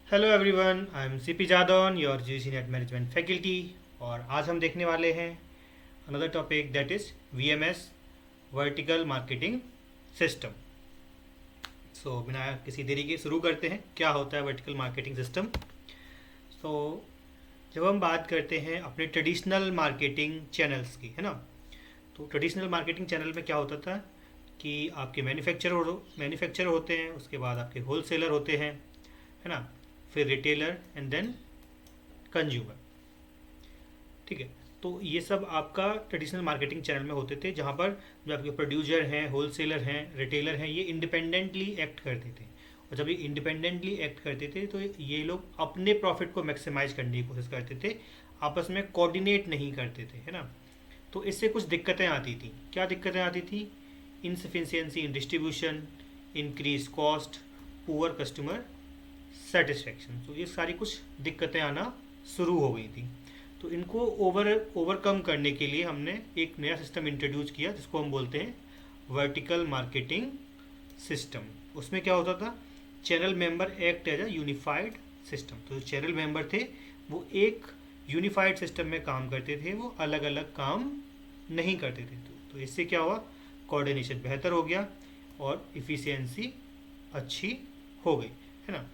Hello everyone, I am CP Jadaun, your GC NET management faculty. और आज हम देखने वाले हैं another topic that is VMS, vertical marketing system. So बिना किसी देरी के शुरू करते हैं। क्या होता है वर्टिकल मार्केटिंग सिस्टम? सो जब हम बात करते हैं अपने ट्रेडिशनल मार्केटिंग चैनल्स की, है ना, तो ट्रेडिशनल मार्केटिंग चैनल में क्या होता था कि आपके मैन्युफैक्चरर होते हैं, उसके बाद आपके होलसेलर होते हैं, है ना, फिर रिटेलर एंड देन कंज्यूमर। ठीक है, तो ये सब आपका ट्रेडिशनल मार्केटिंग चैनल में होते थे, जहाँ पर जो आपके प्रोड्यूसर हैं, होलसेलर हैं, रिटेलर हैं, ये इंडिपेंडेंटली एक्ट करते थे। और जब ये इंडिपेंडेंटली एक्ट करते थे तो ये लोग अपने प्रॉफिट को मैक्सिमाइज करने की कोशिश करते थे, आपस में कोऑर्डिनेट नहीं करते थे, है ना। तो इससे कुछ दिक्कतें आती थी। क्या दिक्कतें आती थी? इनसफिशियंसी इन distribution, increase cost, poor customer satisfaction. तो ये सारी कुछ दिक्कतें आना शुरू हो गई थी। तो इनको ओवरकम करने के लिए हमने एक नया सिस्टम इंट्रोड्यूस किया, जिसको हम बोलते हैं वर्टिकल मार्केटिंग सिस्टम। उसमें क्या होता था? Channel member act as a unified system. तो जो चैनल मेंबर थे वो एक यूनिफाइड सिस्टम में काम करते थे, वो अलग अलग काम नहीं करते थे। तो इससे क्या हुआ? कोऑर्डिनेशन बेहतर हो गया और इफ़िशियंसी अच्छी हो गई, है ना।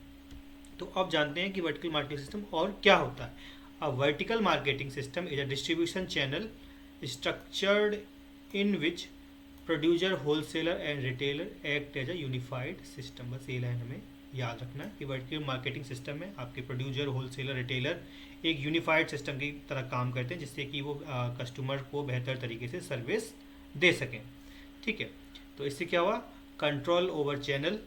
तो अब जानते हैं कि वर्टिकल मार्केटिंग सिस्टम और क्या होता है। A vertical marketing system is a distribution channel structured in which producer, wholesaler and retailer act as a unified system. बस ये लाइन हमें याद रखना है कि वर्टिकल मार्केटिंग सिस्टम में आपके प्रोड्यूसर, होलसेलर, रिटेलर एक यूनिफाइड सिस्टम की तरह काम करते हैं, जिससे कि वो कस्टमर को बेहतर तरीके से सर्विस दे सकें। ठीक है, तो इससे क्या हुआ? Control over channel.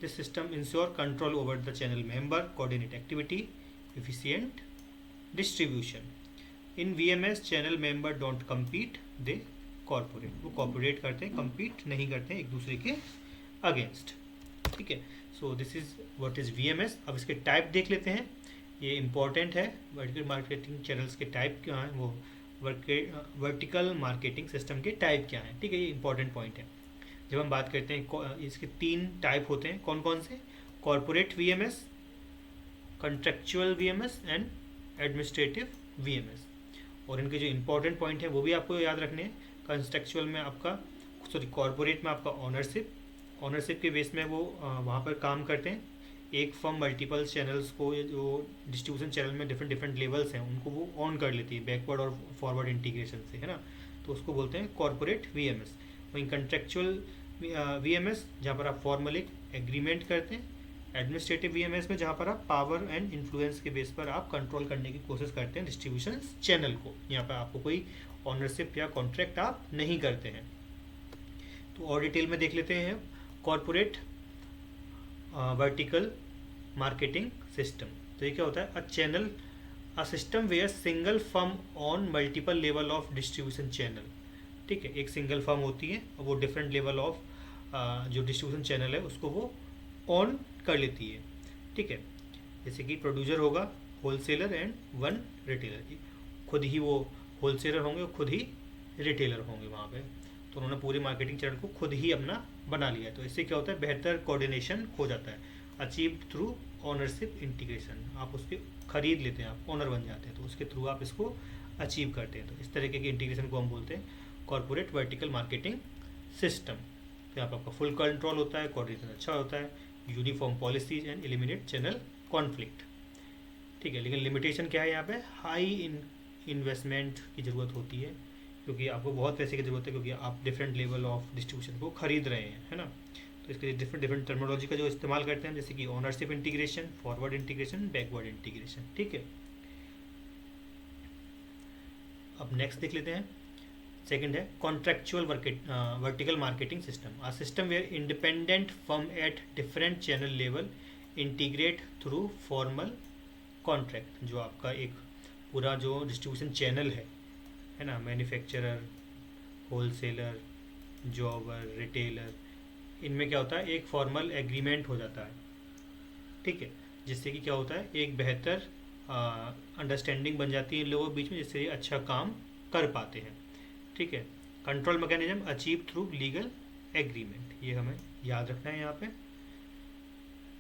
This system ensure control over the channel member, coordinate activity, efficient distribution. In VMS channel member don't compete, they corporate. वो कॉर्पोरेट करते हैं, कम्पीट नहीं करते हैं एक दूसरे के अगेंस्ट। ठीक है, so this is what is VMS। अब इसके टाइप देख लेते हैं, ये इंपॉर्टेंट है। वर्टिकल मार्केटिंग चैनल्स के टाइप क्या हैं, वो वर्टिकल मार्केटिंग सिस्टम के टाइप क्या हैं। ठीक है, ये इंपॉर्टेंट पॉइंट है। जब हम बात करते हैं, इसके तीन टाइप होते हैं। कौन कौन से? Corporate VMS, contractual VMS and administrative VMS। और इनके जो इंपॉर्टेंट पॉइंट हैं वो भी आपको याद रखने हैं। कंट्रेक्चुअल में आपका, सॉरी, कॉर्पोरेट में आपका ऑनरशिप के बेस में वो वहाँ पर काम करते हैं। एक फर्म मल्टीपल चैनल्स को, जो डिस्ट्रीब्यूशन चैनल में डिफरेंट डिफरेंट लेवल्स हैं, उनको वो ऑन कर लेती है बैकवर्ड और फॉरवर्ड इंटीग्रेशन से, है ना। तो उसको बोलते हैं कॉर्पोरेट VMS। वहीं कंट्रेक्चुअल VMS, जहाँ पर आप फॉर्मल एक एग्रीमेंट करते हैं। एडमिनिस्ट्रेटिव VMS में जहाँ पर आप पावर एंड इन्फ्लुएंस के बेस पर आप कंट्रोल करने की कोशिश करते हैं डिस्ट्रीब्यूशन चैनल को। यहाँ पर आपको कोई ऑनरशिप या कॉन्ट्रैक्ट आप नहीं करते हैं। तो और डिटेल में देख लेते हैं कॉर्पोरेट वर्टिकल मार्केटिंग सिस्टम। तो ये क्या होता है? A channel, a system where single firm on multiple level of distribution channel. ठीक है, एक सिंगल फर्म होती है और वो डिफरेंट लेवल ऑफ जो डिस्ट्रीब्यूशन चैनल है उसको वो ऑन कर लेती है। ठीक है, जैसे कि प्रोड्यूसर होगा, होलसेलर एंड वन रिटेलर। खुद ही वो होलसेलर होंगे और खुद ही रिटेलर होंगे वहाँ पे। तो उन्होंने पूरे मार्केटिंग चैनल को खुद ही अपना बना लिया है। तो इससे क्या होता है? बेहतर कोऑर्डिनेशन हो जाता है, अचीव थ्रू ऑनरशिप इंटीग्रेशन। आप उसके खरीद लेते हैं, आप ऑनर बन जाते हैं, तो उसके थ्रू आप इसको अचीव करते हैं। तो इस तरीके के इंटीग्रेशन को हम बोलते हैं कॉर्पोरेट वर्टिकल मार्केटिंग सिस्टम। तो यहाँ पर आपका फुल कंट्रोल होता है, कोऑर्डिनेशन अच्छा होता है, uniform policies and eliminate channel conflict. ठीक है, लेकिन लिमिटेशन क्या है? यहाँ पे हाई इन्वेस्टमेंट की ज़रूरत होती है, क्योंकि आपको बहुत पैसे की ज़रूरत है, क्योंकि आप डिफरेंट लेवल ऑफ डिस्ट्रीब्यूशन को खरीद रहे हैं, है ना। तो इसके लिए डिफरेंट डिफरेंट टर्मिनोलॉजी का जो इस्तेमाल करते हैं, जैसे कि ownership integration, forward integration, backward integration. ठीक है, अब नेक्स्ट देख लेते हैं। सेकंड है contractual vertical marketing system. A system where independent firm at different channel level integrate through formal contract. जो आपका एक पूरा जो डिस्ट्रीब्यूशन चैनल है ना, मैन्युफैक्चरर, होलसेलर, जॉबर, रिटेलर, इनमें क्या होता है? एक फॉर्मल एग्रीमेंट हो जाता है। ठीक है, जिससे कि क्या होता है? एक बेहतर अंडरस्टैंडिंग बन जाती है इन लोगों के बीच में, जिससे ये अच्छा काम कर पाते हैं। ठीक है, control mechanism achieve through legal agreement, ये हमें याद रखना है यहाँ पे।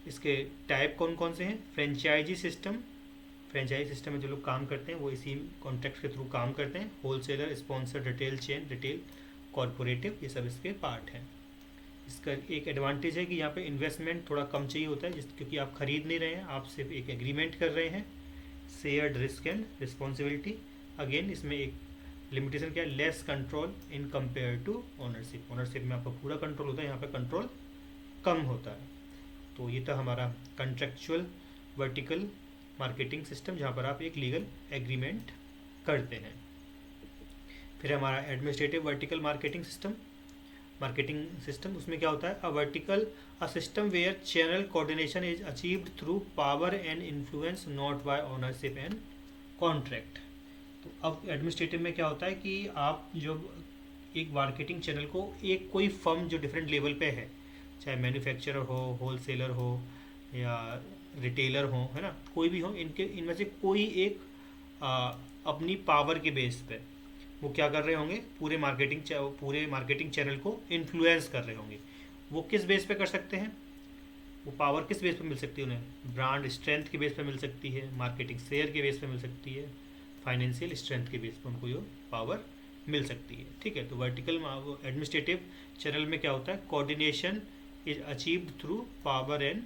इसके टाइप कौन कौन से हैं? फ्रेंचाइजी सिस्टम, फ्रेंचाइजी सिस्टम में जो लोग काम करते हैं वो इसी कॉन्ट्रैक्ट के थ्रू काम करते हैं। Wholesaler, sponsor, retail chain, retail, corporative, ये सब इसके पार्ट हैं। इसका एक एडवांटेज है कि यहाँ पे इन्वेस्टमेंट थोड़ा कम चाहिए होता है, क्योंकि आप खरीद नहीं रहे हैं, आप सिर्फ एक एग्रीमेंट कर रहे हैं। Shared risk and responsibility, again इसमें एक लिमिटेशन क्या है? Less control in compare to ownership. Ownership में आपका पूरा कंट्रोल होता है, यहाँ पे कंट्रोल कम होता है। तो ये था हमारा कंट्रेक्चुअल वर्टिकल मार्केटिंग सिस्टम, जहाँ पर आप एक लीगल एग्रीमेंट करते हैं। फिर हमारा एडमिनिस्ट्रेटिव वर्टिकल मार्केटिंग सिस्टम, उसमें क्या होता है? A system where channel coordination is achieved through power and influence not by ownership and contract. तो अब एडमिनिस्ट्रेटिव में क्या होता है कि आप जो एक मार्केटिंग चैनल को एक कोई फर्म जो डिफरेंट लेवल पे है, चाहे मैन्युफैक्चरर हो, होलसेलर हो या रिटेलर हो, है ना, कोई भी हो, इनमें से कोई एक अपनी पावर के बेस पे वो क्या कर रहे होंगे? पूरे मार्केटिंग चैनल को इन्फ्लुएंस कर रहे होंगे। वो किस बेस पे कर सकते हैं? वो पावर किस बेस पे मिल सकती है उन्हें? ब्रांड स्ट्रेंथ के बेस पे मिल सकती है, मार्केटिंग शेयर के बेस पे मिल सकती है, फाइनेंशियल स्ट्रेंथ के बेस पे उनको ये पावर मिल सकती है। ठीक है, तो वर्टिकल एडमिनिस्ट्रेटिव चैनल में क्या होता है? Coordination is achieved through power and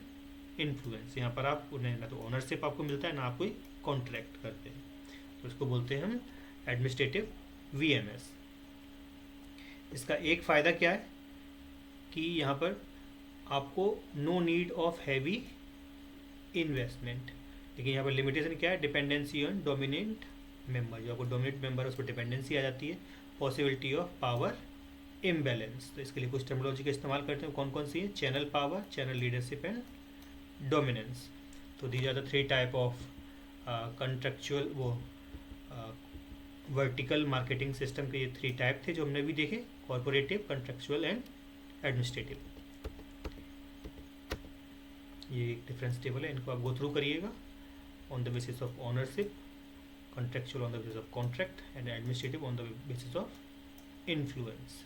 influence. यहाँ पर आप उन्हें ना तो ओनरशिप आपको मिलता है, ना आप कोई कॉन्ट्रैक्ट करते हैं, तो इसको बोलते हैं हम एडमिनिस्ट्रेटिव VMS। इसका एक फ़ायदा क्या है कि यहाँ पर आपको no need of heavy investment, लेकिन यहाँ पर लिमिटेशन क्या है? Dependency on dominant member. जो आपको डोमिनेंट मेंबर है उस पर डिपेंडेंसी आ जाती है। पॉसिबिलिटी ऑफ पावर इम्बैलेंस, तो इसके लिए कुछ टर्मिनोलॉजी का इस्तेमाल करते हैं। कौन कौन सी है? Channel power, channel leadership and dominance. तो these are the 3 type of contractual vertical marketing system के। ये 3 टाइप थे जो हमने भी देखे: कॉर्पोरेटिव, कंट्रेक्चुअल एंड एडमिनिस्ट्रेटिव। ये एक डिफरेंस टेबल है, इनको आप गो थ्रू करिएगा। On the basis of ownership, contractual on the basis of contract and administrative on the basis of influence.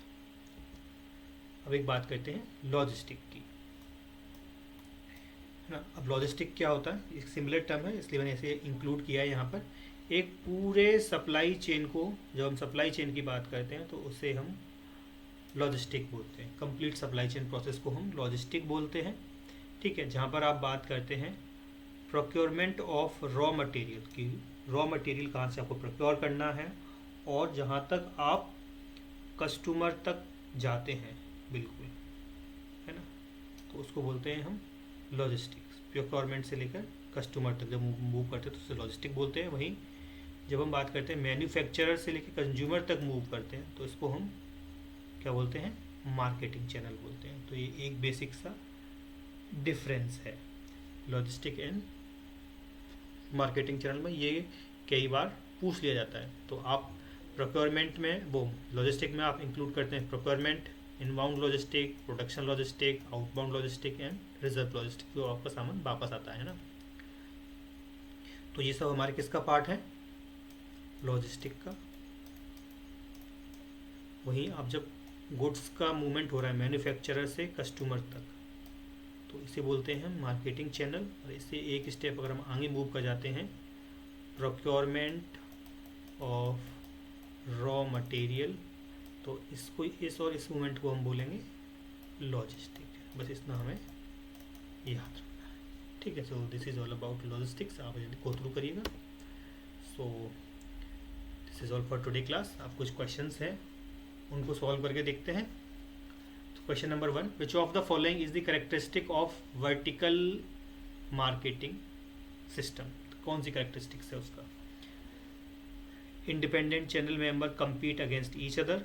अब एक बात करते हैं लॉजिस्टिक की, है ना। अब लॉजिस्टिक क्या होता है? एक सिमिलर टर्म है, इसलिए मैंने इसे इंक्लूड किया है यहाँ पर। एक पूरे सप्लाई चेन को, जब हम सप्लाई चेन की बात करते हैं तो उसे हम लॉजिस्टिक बोलते हैं। कंप्लीट सप्लाई चेन प्रोसेस को हम लॉजिस्टिक बोलते हैं। ठीक है, जहाँ पर आप बात करते हैं प्रोक्योरमेंट ऑफ रॉ मटेरियल की, रॉ मटेरियल कहाँ से आपको प्रोक्योर करना है, और जहाँ तक आप कस्टमर तक जाते हैं, बिल्कुल, है ना, तो उसको बोलते हैं हम लॉजिस्टिक्स। प्रोक्योरमेंट से लेकर कस्टमर तक जब मूव करते हैं तो उसे लॉजिस्टिक बोलते हैं। वहीं जब हम बात करते हैं मैन्युफैक्चरर से लेकर कंज्यूमर तक मूव करते हैं तो इसको हम क्या बोलते हैं? मार्केटिंग चैनल बोलते हैं। तो ये एक बेसिक सा डिफरेंस है लॉजिस्टिक एंड मार्केटिंग चैनल में। ये कई बार पूछ लिया जाता है। तो आप प्रोक्योरमेंट में, वो लॉजिस्टिक में आप इंक्लूड करते हैं procurement, inbound logistic, production logistic, outbound logistic and reserve logistic, जो आपका सामान वापस आता है ना। तो ये सब हमारे किसका पार्ट है? लॉजिस्टिक का। वहीं आप जब गुड्स का मूवमेंट हो रहा है मैन्युफैक्चरर से कस्टमर तक, तो इसे बोलते हैं मार्केटिंग चैनल। और इससे एक स्टेप अगर हम आगे मूव कर जाते हैं, प्रोक्योरमेंट ऑफ रॉ मटेरियल, तो इसको इस मूवमेंट को हम बोलेंगे लॉजिस्टिक। बस इतना हमें याद रखना है। ठीक है, so this is all about logistics. आप गो थ्रू करिएगा। So this is all for today class. आप कुछ क्वेश्चंस हैं उनको सॉल्व करके देखते हैं। तो question number 1, which of the following is the characteristic of vertical marketing system? कौन सी कैरेक्टरिस्टिक्स है उसका? Independent channel member compete against each other.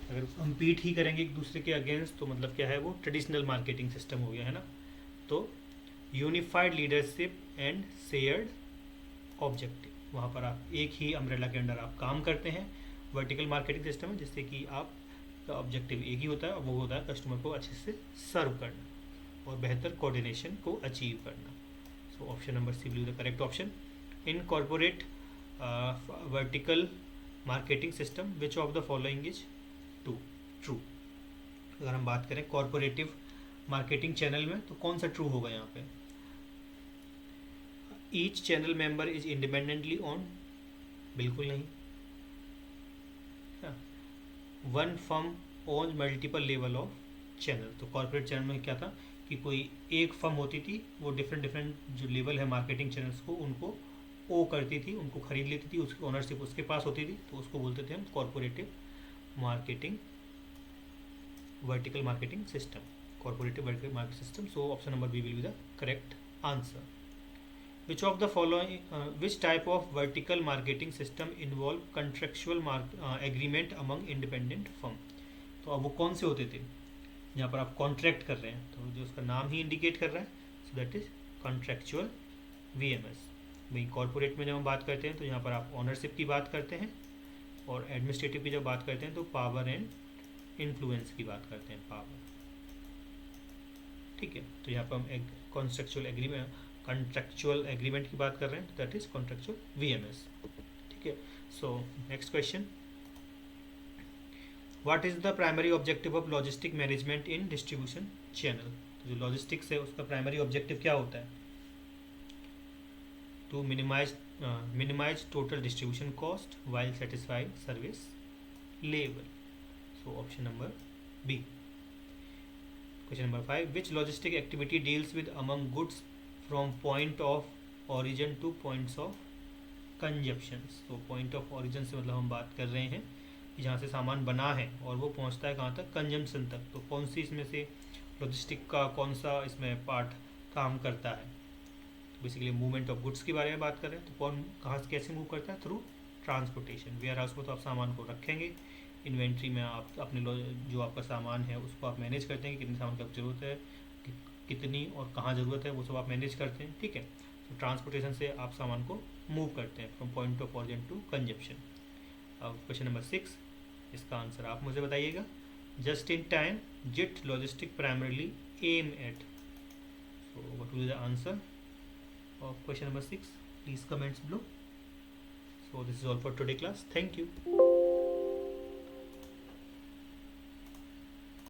अगर कंपीट ही करेंगे एक दूसरे के अगेंस्ट तो मतलब क्या है? वो ट्रेडिशनल मार्केटिंग सिस्टम हो गया, है ना। तो unified leadership and shared objective, वहाँ पर आप एक ही अम्ब्रेला के अंडर आप काम करते हैं। वर्टिकल मार्केटिंग सिस्टम है जिससे कि आपका ऑब्जेक्टिव एक ही होता है, और वो होता है कस्टमर को अच्छे से सर्व करना और बेहतर कोऑर्डिनेशन को अचीव करना। So option number C will be the correct option. In corporate vertical marketing system which of the following is true? अगर हम बात करें कॉर्पोरेटिव मार्केटिंग चैनल में, तो कौन सा ट्रू होगा यहाँ पे? Each channel member is independently own, बिल्कुल नहीं। One firm own multiple level of channel, तो कॉर्पोरेट चैनल में क्या था कि कोई एक फर्म होती थी, वो डिफरेंट डिफरेंट जो लेवल है मार्केटिंग चैनल्स को उनको ओ करती थी, उनको खरीद लेती थी, उसकी ओनरशिप उसके पास होती थी, तो उसको बोलते थे हम corporative marketing vertical marketing system, corporative vertical market system. So option number B will be the correct answer. Which of the following, which type of vertical marketing system involve contractual agreement among independent firm? तो अब वो कौन से होते थे जहाँ पर आप कॉन्ट्रैक्ट कर रहे हैं, तो जो उसका नाम ही इंडिकेट कर रहा है, so that is contractual VMS. वही कॉर्पोरेट में जब हम बात करते हैं तो यहाँ पर आप ऑनरशिप की बात करते हैं, और एडमिनिस्ट्रेटिव की जब बात करते हैं तो पावर एंड इन्फ्लुएंस की बात करते हैं, पावर। ठीक है, तो यहाँ पर हम कॉन्ट्रेक्चुअल एग्रीमेंट की बात कर रहे हैं, दैट इज कॉन्ट्रेक्चुअल वीएमएस। ठीक है, so next question, what is the primary objective of logistic management in distribution channel? जो लॉजिस्टिक्स है उसका प्राइमरी ऑब्जेक्टिव क्या होता है? To minimize total distribution cost while satisfying service level. So option number B. Question number 5, which logistic activity deals with among goods from point of origin to points of consumption? तो point of origin से मतलब हम बात कर रहे हैं कि जहाँ से सामान बना है और वो पहुँचता है कहाँ तक? कंजम्पशन तक। तो कौन सी इसमें से लॉजिस्टिक का कौन सा इसमें पार्ट काम करता है? तो बेसिकली मूवमेंट ऑफ गुड्स के बारे में बात कर रहे हैं, तो कौन कहाँ से कैसे मूव करता है? Through transportation. वेयर हाउस में तो आप सामान को रखेंगे, इन्वेंट्री में आप अपने जो आपका सामान है उसको आप मैनेज करते हैं, कितने सामान की आपको ज़रूरत है, कितनी और कहाँ ज़रूरत है, वो सब आप मैनेज करते हैं। ठीक है, तो ट्रांसपोर्टेशन से आप सामान को मूव करते हैं from point of origin to consumption. अब क्वेश्चन नंबर 6, इसका आंसर आप मुझे बताइएगा। Just in time JIT logistic primarily aim at, so what will be the answer of question number 6? Please comments below. So this is all for today class. Thank you.